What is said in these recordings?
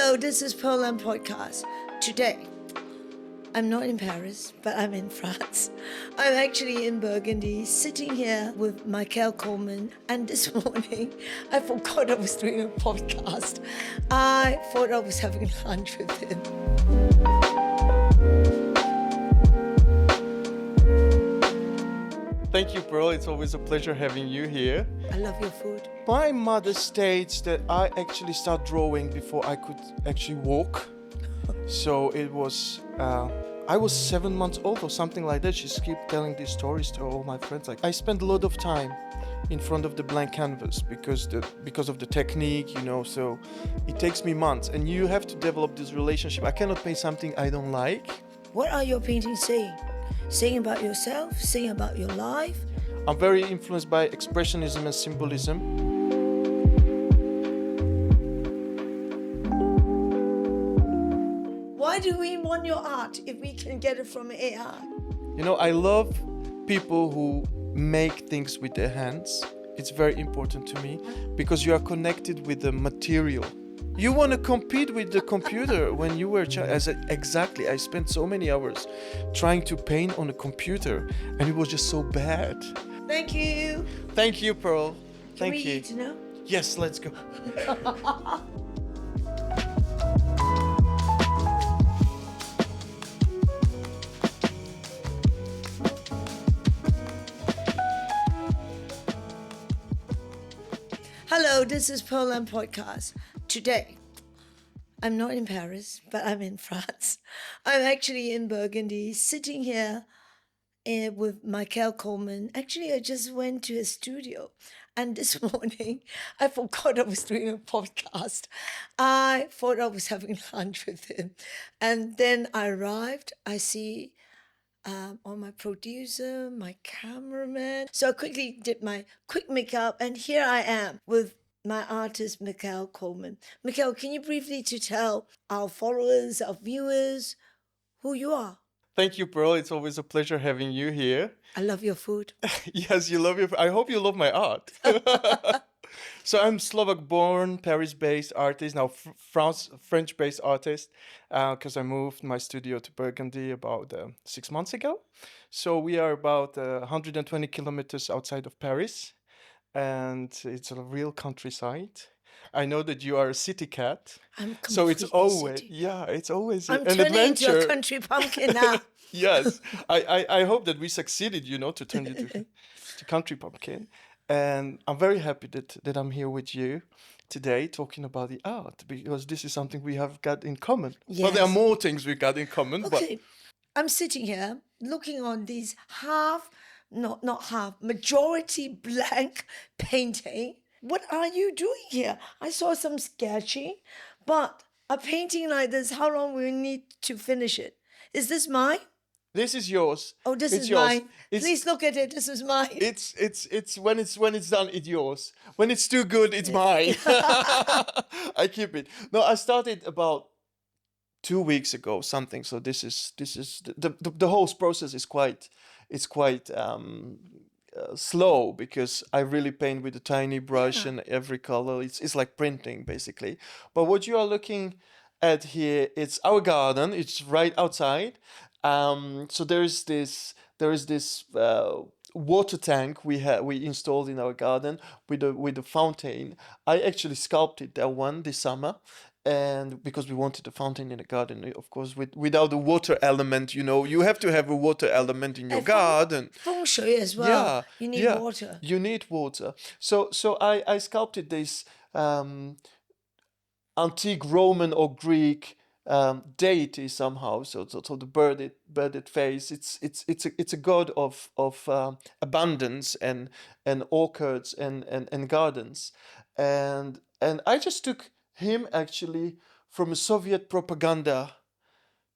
Hello, this is Pearl Lam Podcast. Today, I'm not in Paris, but I'm in France. I'm actually in Burgundy, sitting here with Michal Korman. And this morning, I forgot I was doing a podcast. I thought I was having lunch with him. Thank you, Pearl. It's always a pleasure having you here. I love your food. My mother states that I actually start drawing before I could actually walk. So it was, I was 7 months old or something like that. She kept telling these stories to all my friends. Like, I spent a lot of time in front of the blank canvas because of the technique, so it takes me months. And you have to develop this relationship. I cannot paint something I don't like. What are your paintings saying? Saying about yourself? Saying about your life? I'm very influenced by expressionism and symbolism. Why do we want your art if we can get it from AI? I love people who make things with their hands. It's very important to me because you are connected with the material. You want to compete with the computer when you were a child. Exactly. I spent so many hours trying to paint on a computer and it was just so bad. Thank you. Thank you, Pearl. Thank Can we you. eat now? Yes, let's go. Hello, this is Pearl Lam Podcast. Today, I'm not in Paris, but I'm in France. I'm actually in Burgundy, sitting here with Michal Korman. Actually, I just went to a studio, and this morning, I forgot I was doing a podcast. I thought I was having lunch with him. And then I arrived, I see on my producer, my cameraman. So I quickly did my quick makeup, and here I am with my artist, Michal Korman. Michal, can you briefly tell our followers, our viewers, who you are? Thank you, Pearl. It's always a pleasure having you here. I love your food. Yes, you love I hope you love my art. So I'm Slovak-born, Paris-based artist, now French-based artist, because I moved my studio to Burgundy about 6 months ago. So we are about 120 kilometers outside of Paris, and it's a real countryside. I know that you are a city cat, I'm so it's always city. it's always I'm an turning adventure. into a country pumpkin now. Yes, I hope that we succeeded, to turn you to country pumpkin. And I'm very happy that I'm here with you today talking about the art, because this is something we have got in common. Yes. Well, there are more things we got in common. Okay, I'm sitting here looking on these majority blank painting. What are you doing here? I saw some sketching, but a painting like this, how long will you need to finish it? Is this mine? This is yours. Oh, this it's is yours. mine. Please look at it. This is mine. It's when it's done, it's yours. When it's too good, it's mine. I keep it. No, I started about 2 weeks ago, something. So this is the whole process is quite slow, because I really paint with a tiny brush and every color. It's like printing basically. But what you are looking at here, it's our garden. It's right outside. So there is this water tank we installed in our garden with a fountain. I actually sculpted that one this summer, and because we wanted a fountain in the garden, of course, without the water element, you have to have a water element in your garden. Feng shui as well. Yeah, You need water. You need water. So I sculpted this antique Roman or Greek deity somehow. So the birded face. It's a god of abundance and orchards and gardens, and I just took him actually from a Soviet propaganda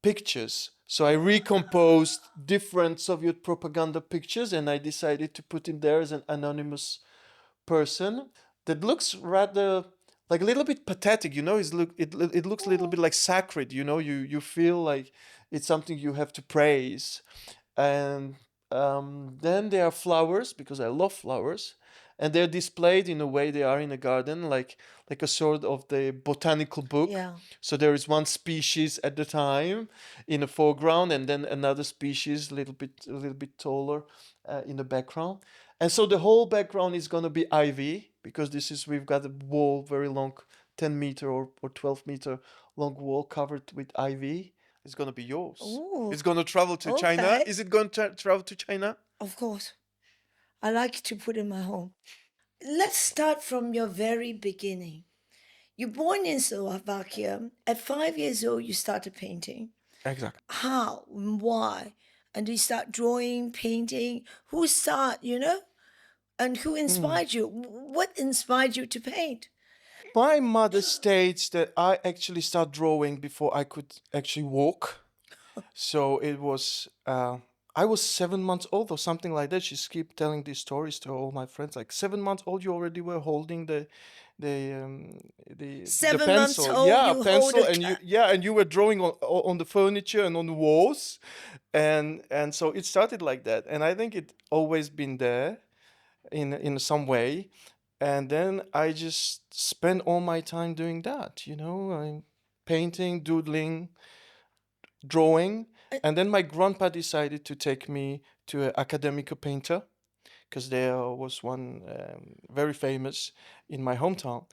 pictures. So I recomposed different Soviet propaganda pictures, and I decided to put him there as an anonymous person that looks rather like a little bit pathetic, it looks a little bit like sacred, you feel like it's something you have to praise. And then there are flowers, because I love flowers, and they're displayed in a way they are in a garden, like a sort of the botanical book. Yeah. So there is one species at the time in the foreground, and then another species a little bit taller in the background. And so the whole background is going to be ivy, because we've got a wall, very long, 10 meter or 12 meter long wall covered with ivy. It's going to be yours. Ooh, It's going to travel to China. okay. Is it going to travel to China? Of course. I like to put in my home. Let's start from your very beginning. You're born in Slovakia. At 5 years old, you started painting. Exactly. How? Why? And do you start drawing, painting? Who started? And who inspired you? What inspired you to paint? My mother states that I actually started drawing before I could actually walk. So I was 7 months old or something like that. She's keep telling these stories to all my friends. Like 7 months old, you already were holding the 7 months pencil. old, Yeah, you hold pencil, a and you cat. yeah, and you were drawing on the furniture and on the walls, and so it started like that. And I think it always been there in some way. And then I just spent all my time doing that. I'm painting, doodling, drawing. Uh, And then my grandpa decided to take me to an academic painter, because there was one very famous in my hometown.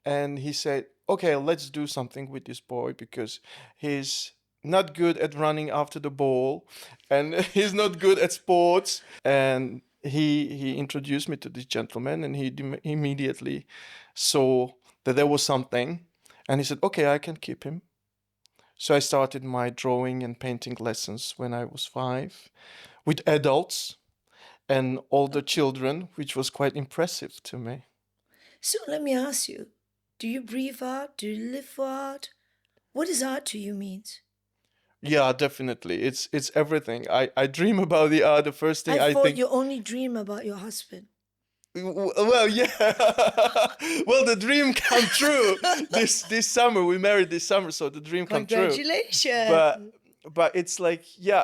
And he said, okay, let's do something with this boy, because he's not good at running after the ball, and he's not good at sports. And he introduced me to this gentleman, and he immediately saw that there was something. And he said, okay, I can keep him. So I started my drawing and painting lessons when I was 5 with adults and older children, which was quite impressive to me. So let me ask you, do you breathe art? Do you live for art? What does art to you means? Yeah, definitely. It's everything. I dream about the art. The first thing I I thought think, you only dream about your husband. well, yeah. Well, the dream come true. This summer we married this summer, so the dream come true. But Congratulations. but it's like, yeah,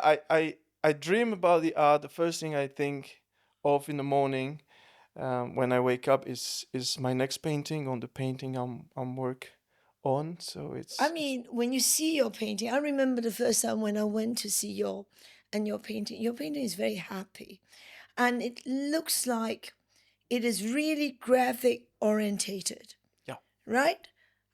I dream about the art. The first thing I think of in the morning, when I wake up, is my next painting, on the painting I'm work on. So I it's mean, when you see your painting, I remember the first time when I went to see your painting. Your painting is very happy, and it looks like it is really graphic orientated, yeah. right?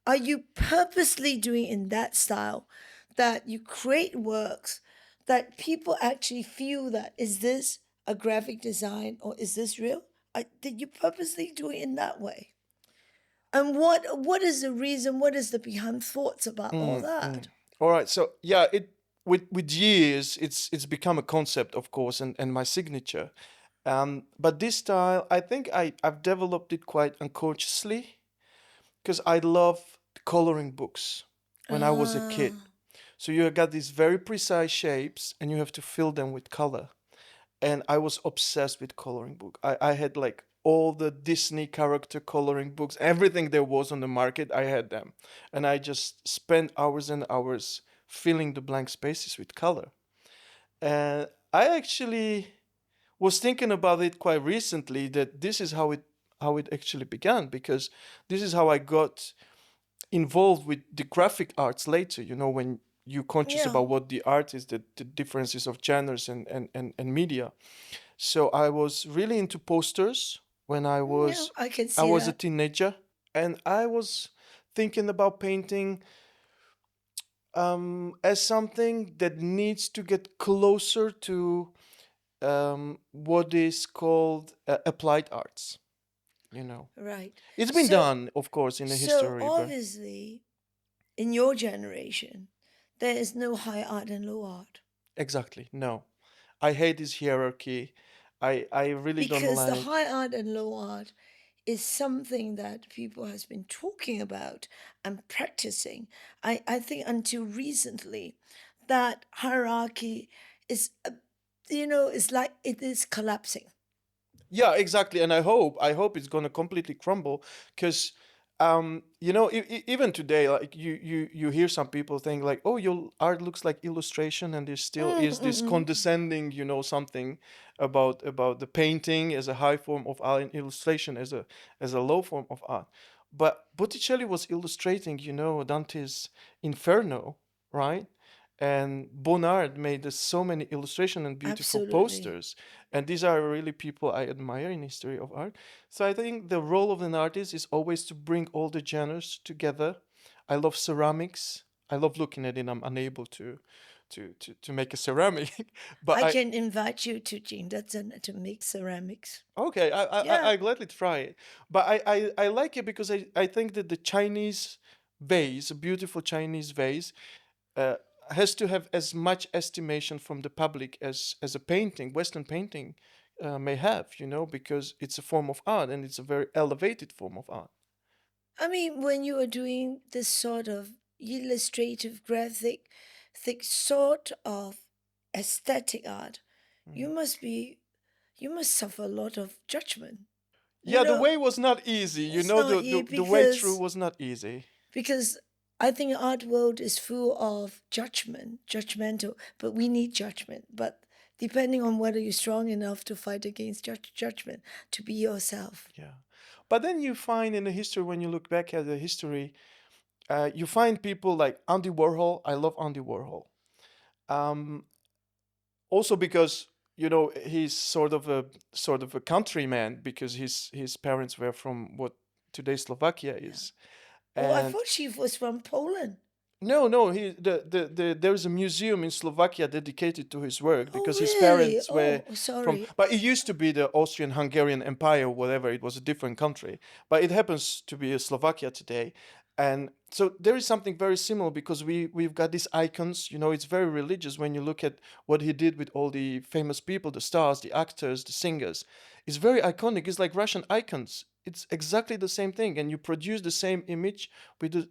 Are you purposely doing in that style that you create works that people actually feel that is this a graphic design or is this real? Did you purposely do it in that way? And what is the reason? What is the behind thoughts about all Mm, that? mm. All right. So yeah, it with years, it's become a concept, of course, and my signature. But this style, I think I've developed it quite unconsciously, because I love coloring books when I was a Ah, kid. So you got these very precise shapes, and you have to fill them with color. And I was obsessed with coloring book. I had like all the Disney character coloring books, everything there was on the market, I had them. And I just spent hours and hours filling the blank spaces with color. And I actually was thinking about it quite recently, that this is how it actually began, because this is how I got involved with the graphic arts later, when you're conscious yeah, about what the art is, the differences of genres and media. So I was really into posters when I yeah, was I can I see was a that. teenager, and I was thinking about painting as something that needs to get closer to what is called applied arts. You know, Right. it's been So, done, of course, in the so history, but obviously, in your generation, there is no high art and low art exactly, no. I hate this hierarchy. I really don't because the like. high art and low art is something that people has been talking about and practicing. I think until recently, that hierarchy is, it's like it is collapsing. Yeah, exactly. And I hope it's gonna completely crumble, because even today, like you hear some people think like, oh, your art looks like illustration, and there still is this Mm-mm. condescending, something about the painting as a high form of art and illustration as a low form of art. But Botticelli was illustrating, Dante's Inferno, right? And Bonnard made so many illustration and beautiful Absolutely. posters, and these are really people I admire in history of art. So I think the role of an artist is always to bring all the genres together. I love ceramics. I love looking at it. I'm unable to make a ceramic, but I I can invite you to Jingdazhen to make ceramics. okay. Yeah. I gladly try it. But I like it because I think that the Chinese vase, a beautiful Chinese vase, uh, has to have as much estimation from the public as a painting, Western painting, may have, because it's a form of art and it's a very elevated form of art. I mean, when you are doing this sort of illustrative, graphic, thick sort of aesthetic art, you Mm. must be, you must suffer a lot of judgment. You Yeah, the know, way was not easy. it's not easy The way through was not easy. because I think art world is full of judgmental, but we need judgment. But depending on whether you're strong enough to fight against judgment, to be yourself. Yeah. But then you find in the history, when you look back at the history, you find people like Andy Warhol. I love Andy Warhol. Um, Also because he's sort of a countryman because his parents were from what today Slovakia Yeah. is. Oh, I And thought she was from Poland. no, there's a museum in Slovakia dedicated to his work Oh, because his really? parents were Oh, from, sorry. but it used to be the Austrian-Hungarian Empire, whatever. It was a different country, but it happens to be Slovakia today. And so there is something very similar because we've got these icons. It's very religious when you look at what he did with all the famous people, the stars, the actors, the singers. It's very iconic. It's like Russian icons. It's exactly the same thing, and you produce the same image with the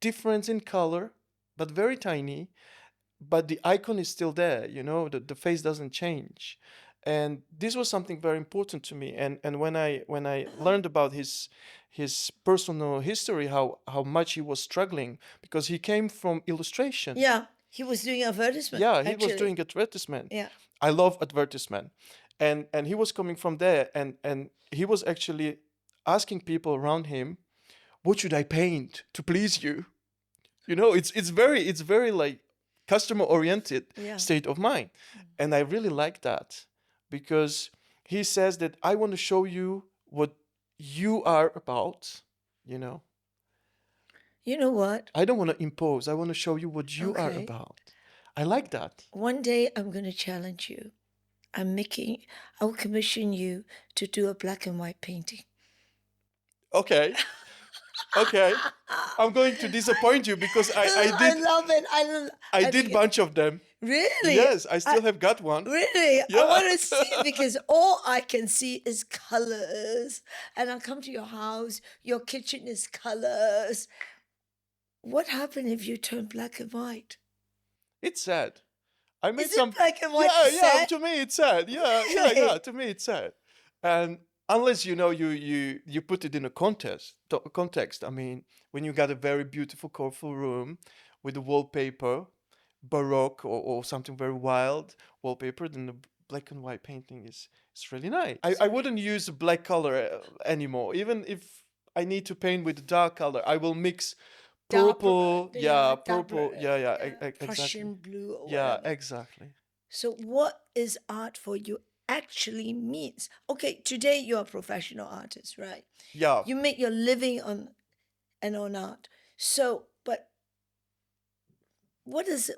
difference in color, but very tiny. But the icon is still there, the face doesn't change. And this was something very important to me. And when I learned about his personal history, how much he was struggling because he came from illustration. Yeah, he was doing advertisement, Yeah, he was actually. doing advertisement. Yeah. I love advertisement. And he was coming from there, and he was actually asking people around him, what should I paint to please you? It's very like customer oriented Yeah. state of mind. And I really like that because he says that I want to show you what you are about, you know. You know what? I don't want to impose. I want to show you what you are Okay. about. I like that. One day I'm going to challenge you. I will commission you to do a black and white painting. Okay. Okay. I'm going to disappoint you because I I did love it. I I did think bunch of them. really. Yes, I still have got one. Really, I Yeah. want to see because all I can see is colors. And I come to your house, your kitchen is colors. What happened if you turn black and white? It's sad. I made Is it some. black and white Yeah, yeah. set? To me, it's sad. Yeah, yeah, yeah. To me, it's sad. And unless you put it in a context. I mean, when you got a very beautiful, colorful room with the wallpaper, baroque or something very wild wallpaper, then the black and white painting is really nice. I wouldn't use a black color anymore, even if I need to paint with a dark color. I will mix purple. Yeah, purple. Yeah, yeah. Exactly. Prussian blue or Yeah, whatever. exactly. So, what is art for you actually means? Okay, today you're a professional artist, right? Yeah. You make your living on art. So, but what does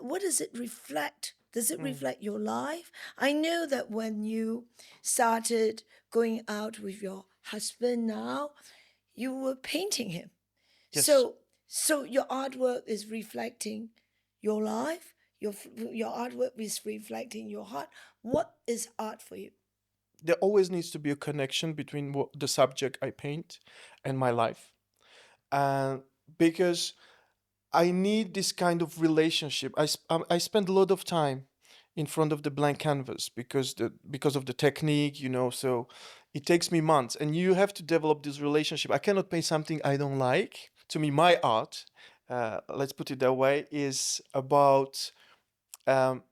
it reflect? Does it Mm. reflect your life? I know that when you started going out with your husband now, you were painting him. Yes. So your artwork is reflecting your life. Your artwork is reflecting your heart. What is art for you? There always needs to be a connection between the subject I paint and my life. And because I need this kind of relationship. I spend a lot of time in front of the blank canvas because of the technique, so It takes me months, and you have to develop this relationship. I cannot paint something I don't like. To me, my art, let's put it that way, is about um,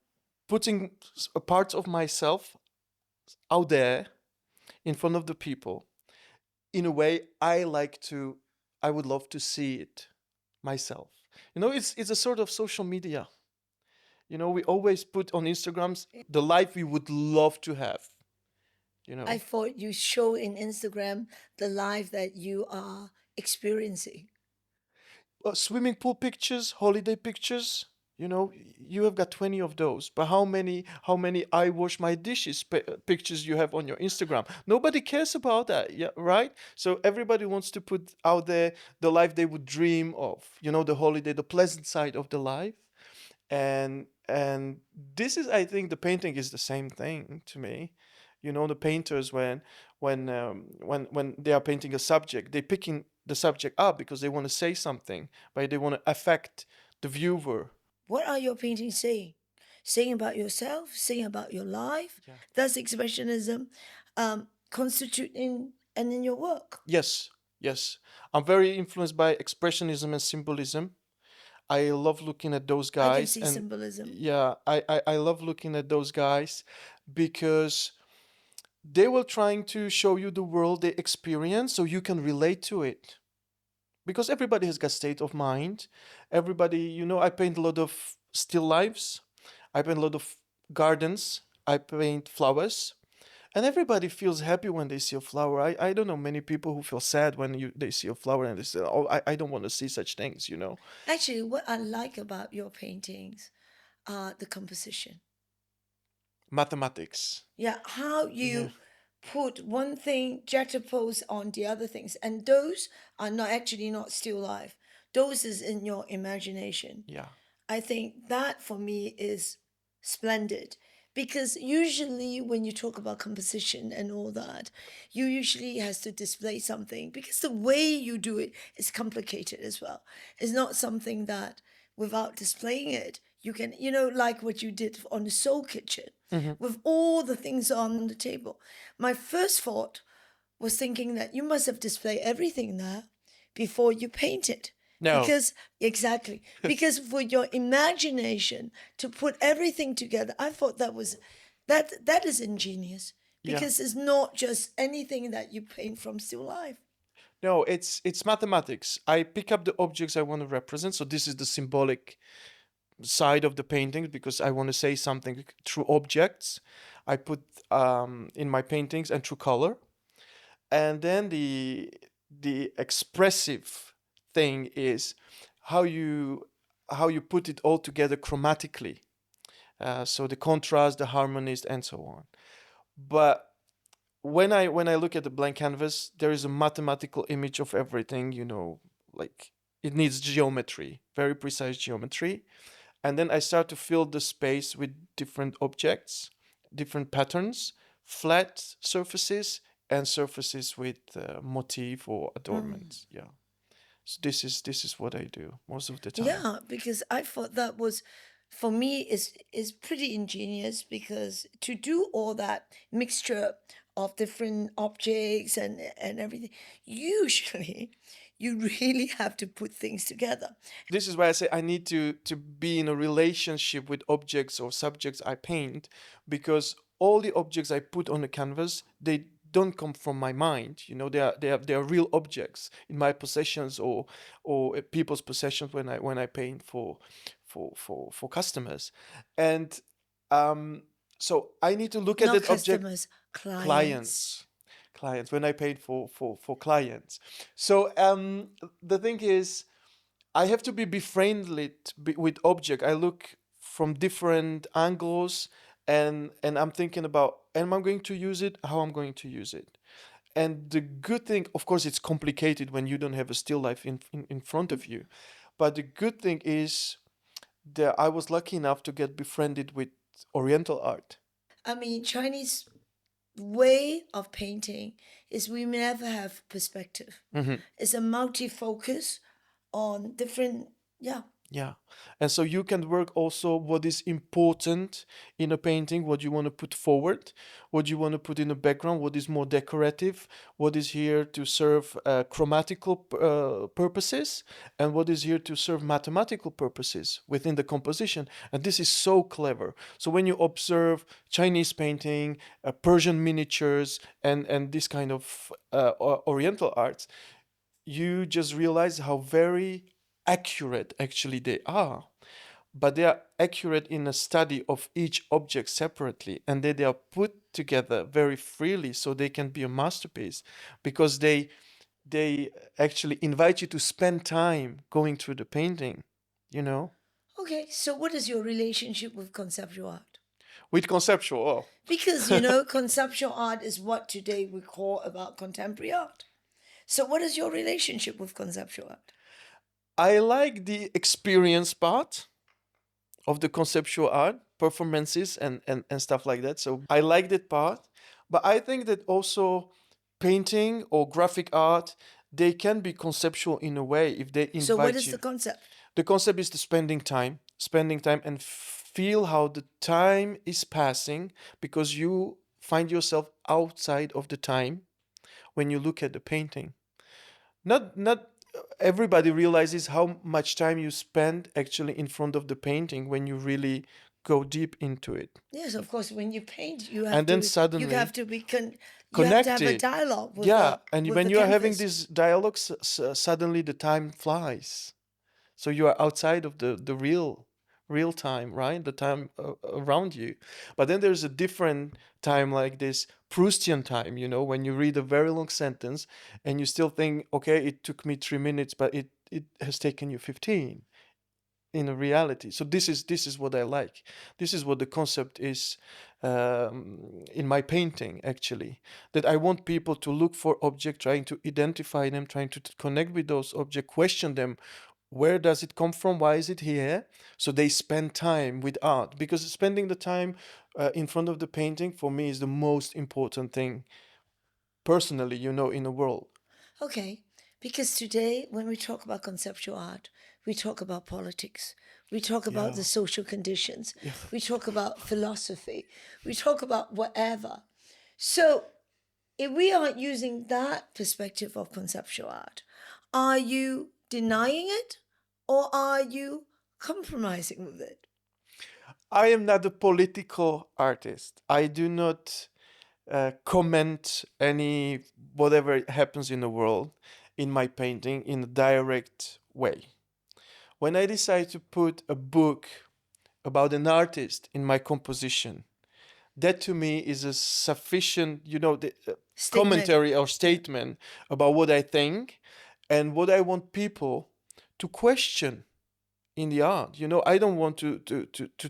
putting a part of myself out there in front of the people in a way I would love to see it myself. It's a sort of social media. We always put on Instagrams the life we would love to have. I thought you show in Instagram the life that you are experiencing. Swimming pool pictures, holiday pictures. You have got 20 of those. But how many I wash my dishes pictures you have on your Instagram? Nobody cares about that, yeah, right? So everybody wants to put out there the life they would dream of. The holiday, the pleasant side of the life. And this is, I think, the painting is the same thing to me. The painters, when they are painting a subject, they're picking the subject up because they want to say something, but they want to affect the viewer. What are your paintings saying? Saying about yourself, saying about your life. Yeah. Does expressionism constitute in your work? Yes, I'm very influenced by expressionism and symbolism. I love looking at those I can guys, see and symbolism. yeah, I love looking at those guys because they were trying to show you the world they experience so you can relate to it. Because everybody has got state of mind. Everybody, I paint a lot of still lifes. I paint a lot of gardens. I paint flowers. And everybody feels happy when they see a flower. I don't know many people who feel sad when they see a flower and they say, oh, I don't want to see such things. Actually, what I like about your paintings are the composition. Mathematics. Yeah, how you put one thing juxtaposed on the other things, and those are not still life. Those is in your imagination. Yeah. I think that for me is splendid because usually when you talk about composition and all that, you usually has to display something because the way you do it is complicated as well. It's not something that without displaying it, you can, like what you did on the Soul Kitchen with all the things on the table. My first thought was thinking that you must have displayed everything there before you paint it. No. Because for your imagination to put everything together, I thought that is ingenious because it's not just anything that you paint from still life. No, it's mathematics. I pick up the objects I want to represent. So this is the symbolic side of the paintings because I want to say something through objects. I put in my paintings and through color, and then the expressive thing is how you put it all together chromatically. So the contrast, the harmonies, and so on. But when I look at the blank canvas, there is a mathematical image of everything. Like it needs geometry, very precise geometry. And then I start to fill the space with different objects, different patterns, flat surfaces, and surfaces with motif or adornments. Yeah. So this is what I do most of the time. Yeah, because I thought that was, for me, is pretty ingenious because to do all that mixture of different objects and everything, usually you really have to put things together. This is why I say I need to be in a relationship with objects or subjects I paint, because all the objects I put on the canvas, they don't come from my mind. They are real objects in my possessions or people's possessions when I paint for customers, and so I need to look at Not that object. customers, clients. Clients when I paint for clients. So the thing is, I have to be befriended with object. I look from different angles, and I'm thinking about, am I going to use it? How I'm going to use it? And the good thing, of course, it's complicated when you don't have a still life in front of you. But the good thing is that I was lucky enough to get befriended with Oriental art. I mean, Chinese way of painting is we never have perspective. It's a multi-focus on different, Yeah. And so you can work also what is important in a painting, what you want to put forward, what you want to put in the background, what is more decorative, what is here to serve chromatical purposes, and what is here to serve mathematical purposes within the composition. And this is so clever. So when you observe Chinese painting, Persian miniatures, and this kind of Oriental arts, you just realize how very accurate actually they are. But they are accurate in a study of each object separately, and they are put together very freely so they can be a masterpiece, because they actually invite you to spend time going through the painting, you know. Okay, so what is your relationship with conceptual art? With conceptual, oh. Because, conceptual art is what today we call about contemporary art. So what is your relationship with conceptual art? I like the experience part of the conceptual art, performances and stuff like that. So I like that part. But I think that also painting or graphic art, they can be conceptual in a way if they invite So what is you. the concept? The concept is the spending time and feel how the time is passing, because you find yourself outside of the time when you look at the painting. Not everybody realizes how much time you spend actually in front of the painting when you really go deep into it. Yes, of course. When you paint, you have And then to suddenly you have to be you have to have a connected. dialogue with Yeah, and with when the you are having canvas. these dialogues, suddenly the time flies. So you are outside of the real time, right? The time around you. But then there's a different time, like this Proustian time, when you read a very long sentence and you still think, okay, it took me 3 minutes, but it has taken you 15 in a reality. So this is what I like. This is what the concept is in my painting, actually. That I want people to look for objects, trying to identify them, trying to connect with those objects, question them. Where does it come from? Why is it here? So they spend time with art, because spending the time in front of the painting for me is the most important thing personally, in the world. Okay, because today when we talk about conceptual art, we talk about politics, we talk about Yeah. the social conditions, Yeah. we talk about philosophy, we talk about whatever. So if we are using that perspective of conceptual art, are you denying it or are you compromising with it? I am not a political artist. I do not comment any whatever happens in the world in my painting in a direct way. When I decide to put a book about an artist in my composition, that to me is a sufficient, commentary or statement about what I think and what I want people to question in the art. I don't want to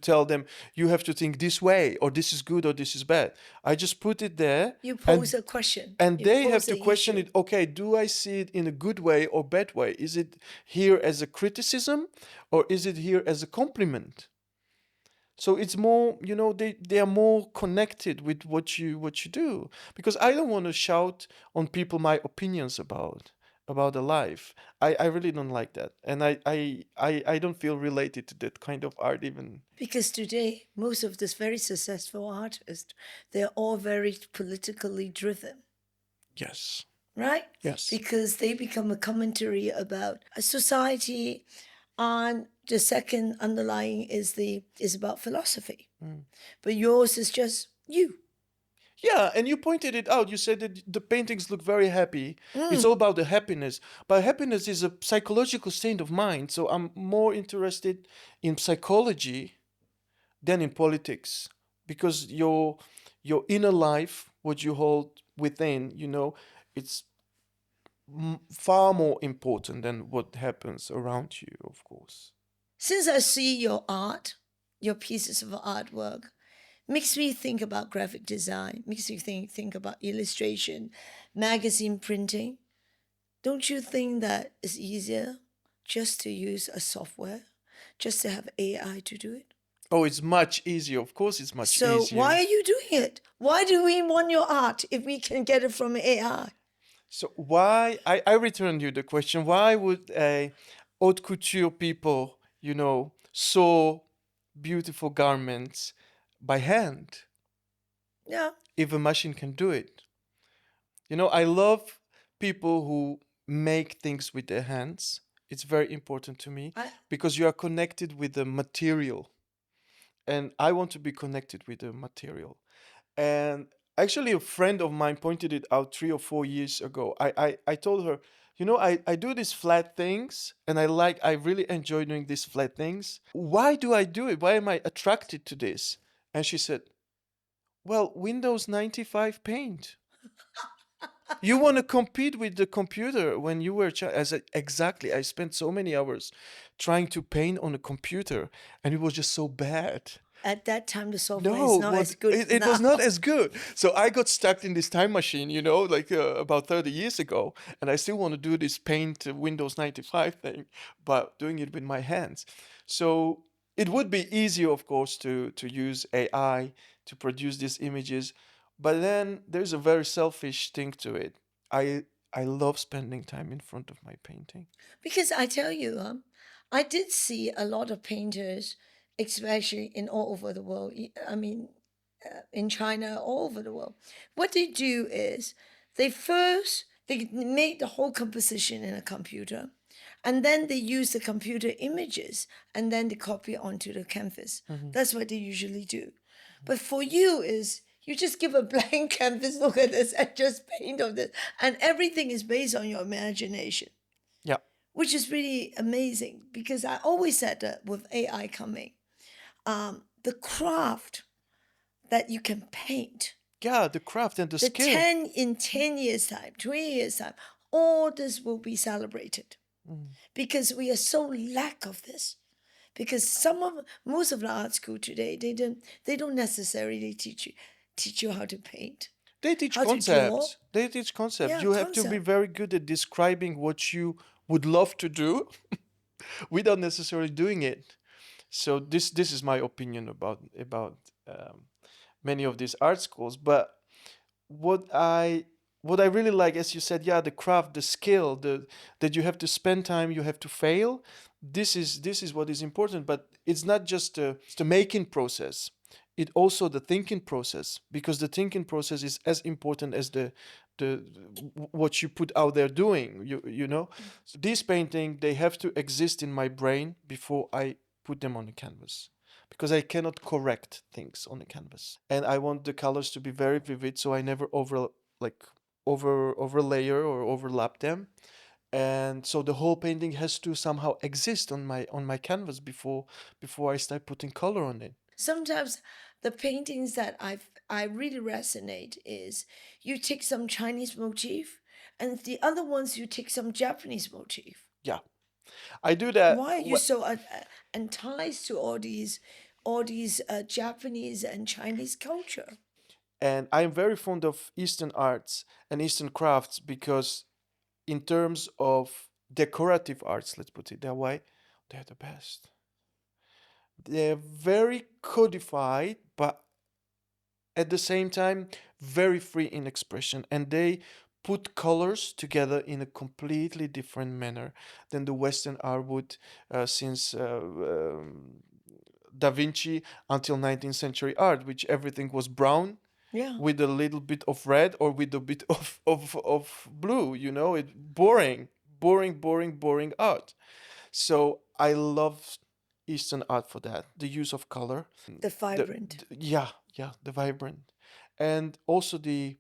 tell them you have to think this way, or this is good, or this is bad. I just put it there. You pose a question. And You they have pose to an question issue. it. Okay, do I see it in a good way or bad way? Is it here as a criticism, or is it here as a compliment? So it's more, they are more connected with what you do, because I don't want to shout on people my opinions about the life. I really don't like that, and I don't feel related to that kind of art even. Because today, most of these very successful artists, they're all very politically driven, Yes. right? Yes. Because they become a commentary about a society, and the second underlying is about philosophy. But yours is just you. Yeah, and you pointed it out. You said that the paintings look very happy. It's all about the happiness. But happiness is a psychological state of mind. So I'm more interested in psychology than in politics, because your inner life, what you hold within, it's far more important than what happens around you, of course. Since I see your art, your pieces of artwork, makes me think about graphic design, makes me think about illustration, magazine printing. Don't you think that it's easier just to use a software, just to have AI to do it? Oh, it's much easier. Of course, it's much So easier. why are you doing it? Why do we want your art if we can get it from AI? So why I returned you the question, why would haute couture people sew beautiful garments by hand Yeah. if a machine can do it. I love people who make things with their hands. It's very important to me I because you are connected with the material, and I want to be connected with the material. And actually, a friend of mine pointed it out 3 or 4 years ago. I told her, I do these flat things, and I really enjoy doing these flat things. Why do I do it? Why am I attracted to this? And she said, well, Windows 95 Paint. You want to compete with the computer when you were a child. I said, exactly. I spent so many hours trying to paint on a computer, and it was just so bad. at that time the software is No, not as good it was now. not as good. So I got stuck in this time machine, like about 30 years ago, and I still want to do this paint Windows 95 thing, but doing it with my hands. So it would be easier, of course, to use AI to produce these images, but then there's a very selfish thing to it. I I love spending time in front of my painting. Because I tell you, I did see a lot of painters, especially in all over the world. I mean, in China, all over the world. What they do is they make the whole composition in a computer, and then they use the computer images, and then they copy it onto the canvas. Mhm. That's what they usually do. But for you is you just give a blank canvas, look at this, and just paint on this, and everything is based on your imagination, Yeah. which is really amazing because I always said that with AI coming, the craft that you can paint, Yeah, the craft and the the skill. 10 years time, 20 years time, all this will be celebrated Mm. because we are so lack of this. Because most of the art school today, they don't necessarily teach you how to paint, They teach how to draw. concepts. They teach concepts. Yeah, You have to be concept. very good at describing what you would love to do without necessarily doing it. So this is my opinion about many of these art schools. But what I what I really like, as you said, yeah, the craft, the skill, the that you have to spend time, you have to fail. This is what is important. But it's not just the making process. It also the thinking process, because the thinking process is as important as the what you put out there doing. You know. So these painting, they have to exist in my brain before I put them on the canvas, because I cannot correct things on the canvas. And I want the colors to be very vivid, so I never like overlayer or overlap them. And so the whole painting has to somehow exist on my canvas before I start putting color on it. Sometimes the paintings that I really resonate is you take some Chinese motif, and the other ones you take some Japanese motif. Yeah, I do that. Why are you so enticed to all these Japanese and Chinese culture? And I'm very fond of Eastern arts and Eastern crafts because, in terms of decorative arts, let's put it that way, they're the best. They're very codified, but at the same time, very free in expression. And they put colors together in a completely different manner than the Western art would, since Da Vinci until 19th century art, which everything was brown Yeah. with a little bit of red or with a bit of blue. It boring art. So I love Eastern art for that. The use of color. The vibrant. Yeah, the vibrant. And also the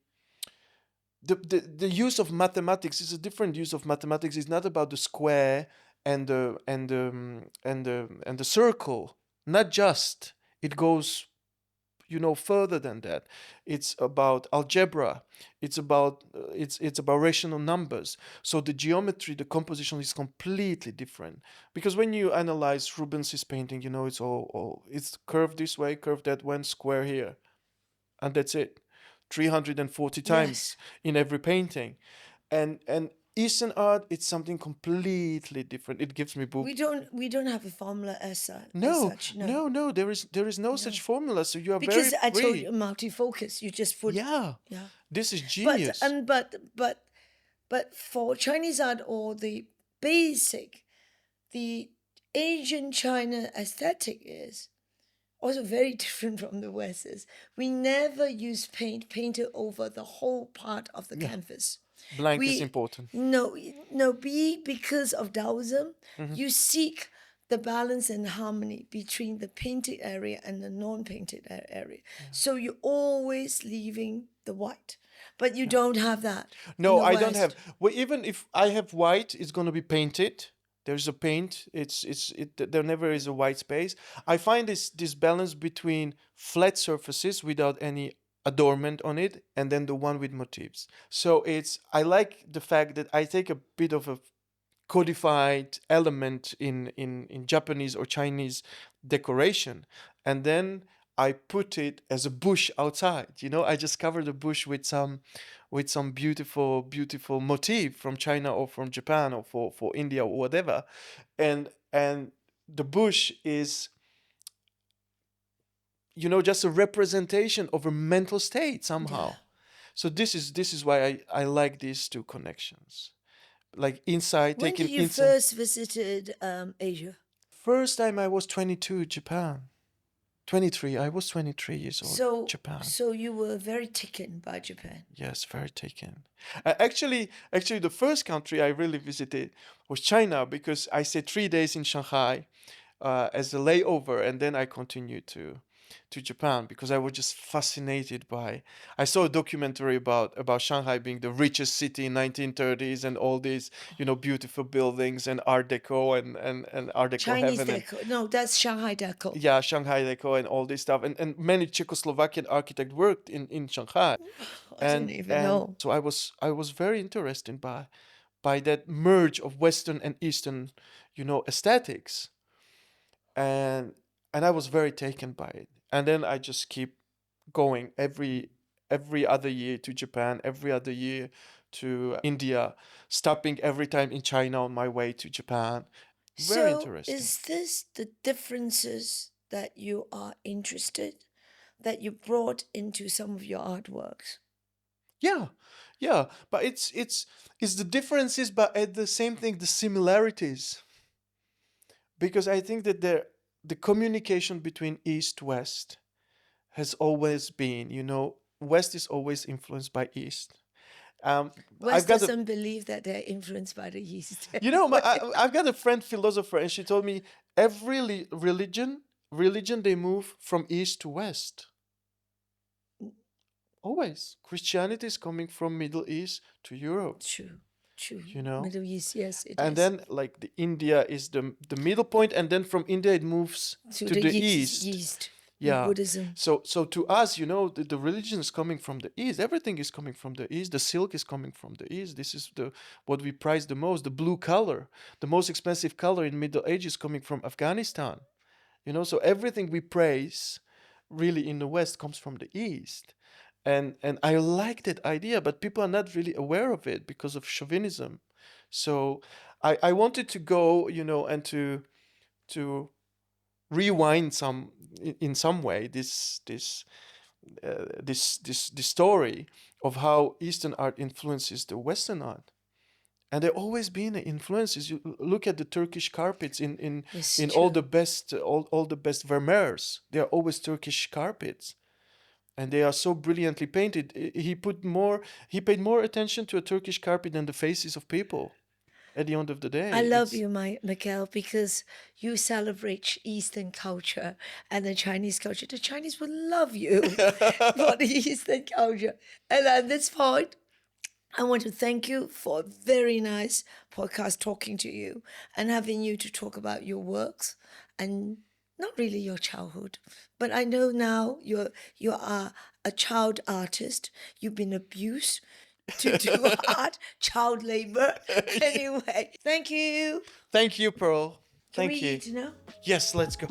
use of mathematics is a different use of mathematics. It's not about the square and the circle. Not just. It goes further than that. It's about algebra. It's about rational numbers. So the geometry, the composition is completely different. Because when you analyze Rubens's painting, it's all it's curved this way, curved that way, square here, and that's it. 340 Yes. times in every painting. And Eastern art, it's something completely different. It gives me We don't have a formula as no, such. No. no. There is no No. such formula. So you are very Because I told free. you multi-focus. You just put Yeah, yeah. this is But genius. and but for Chinese art or the basic, the Asian China aesthetic is also very different from the West. Is we never use painted over the whole part of the Yeah. canvas. Blank is We important. no because of Taoism, Mhm. you seek the balance and harmony between the painted area and the non-painted area. So you're always leaving the white, but you don't have that in No, the I don't have. West. Well, even if I have white, it's going to be painted. There's a paint. There never is a white space. I find this balance between flat surfaces without any adornment on it, and then the one with motifs. So I like the fact that I take a bit of a codified element in Japanese or Chinese decoration, and then I put it as a bush outside. I just cover the bush with some beautiful motif from China or from Japan or for India or whatever, and the bush is just a representation of a mental state somehow. Yeah. So this is why I like these two connections, like inside, When taking did you inside. first visited Asia? First time I was 22, Japan. 23. I was 23 years old. Japan. So you were very taken by Japan. Yes, very taken. Actually, the first country I really visited was China, because I stayed 3 days in Shanghai as a layover, and then I continued to Japan because I was just fascinated by. I saw a documentary about Shanghai being the richest city in 1930s, and all these beautiful buildings and Art Deco and Art Deco Chinese heaven. deco. No, that's Shanghai deco. Yeah, Shanghai Deco and all this stuff, and many Czechoslovakian architects worked in Shanghai, I didn't even know. so I was very interested by that merge of Western and Eastern, aesthetics, and I was very taken by it, and then I just keep going every other year to Japan, every other year to India, stopping every time in China on my way to Japan. Very So interesting. is this the differences that you are interested, that you brought into some of your artworks? Yeah, but it's the differences, but at the same thing, the similarities. Because I think that the communication between East West has always been, West is always influenced by East. I've West got a, doesn't believe that they're influenced by the East. I've got a friend philosopher, and she told me every religion they move from East to West. Always. Christianity is coming from Middle East to Europe. True. Middle East, yes, it and is. then like the India is the middle point, and then from India it moves to the east. East. Yeah. Buddhism. So to us, the religion is coming from the east. Everything is coming from the east. The silk is coming from the east. This is what we prize the most. The blue color, the most expensive color in Middle Age, is coming from Afghanistan. So everything we praise really in the West comes from the east. And I like that idea, but people are not really aware of it because of chauvinism. So I wanted to go, and to rewind in some way this story of how Eastern art influences the Western art. And there always been influences. You look at the Turkish carpets in all the best all the best Vermeers. They are always Turkish carpets. And they are so brilliantly painted. He paid more attention to a Turkish carpet than the faces of people. At the end of the day, I love you, Michal, because you celebrate Eastern culture and the Chinese culture. The Chinese would love you for the Eastern culture. And at this point, I want to thank you for a very nice podcast, talking to you and having you to talk about your works and not really your childhood, but I know now you are a child artist. You've been abused to do art, child labor. Anyway, thank you. Thank you, Pearl. Can Thank we you. eat now? Yes, let's go.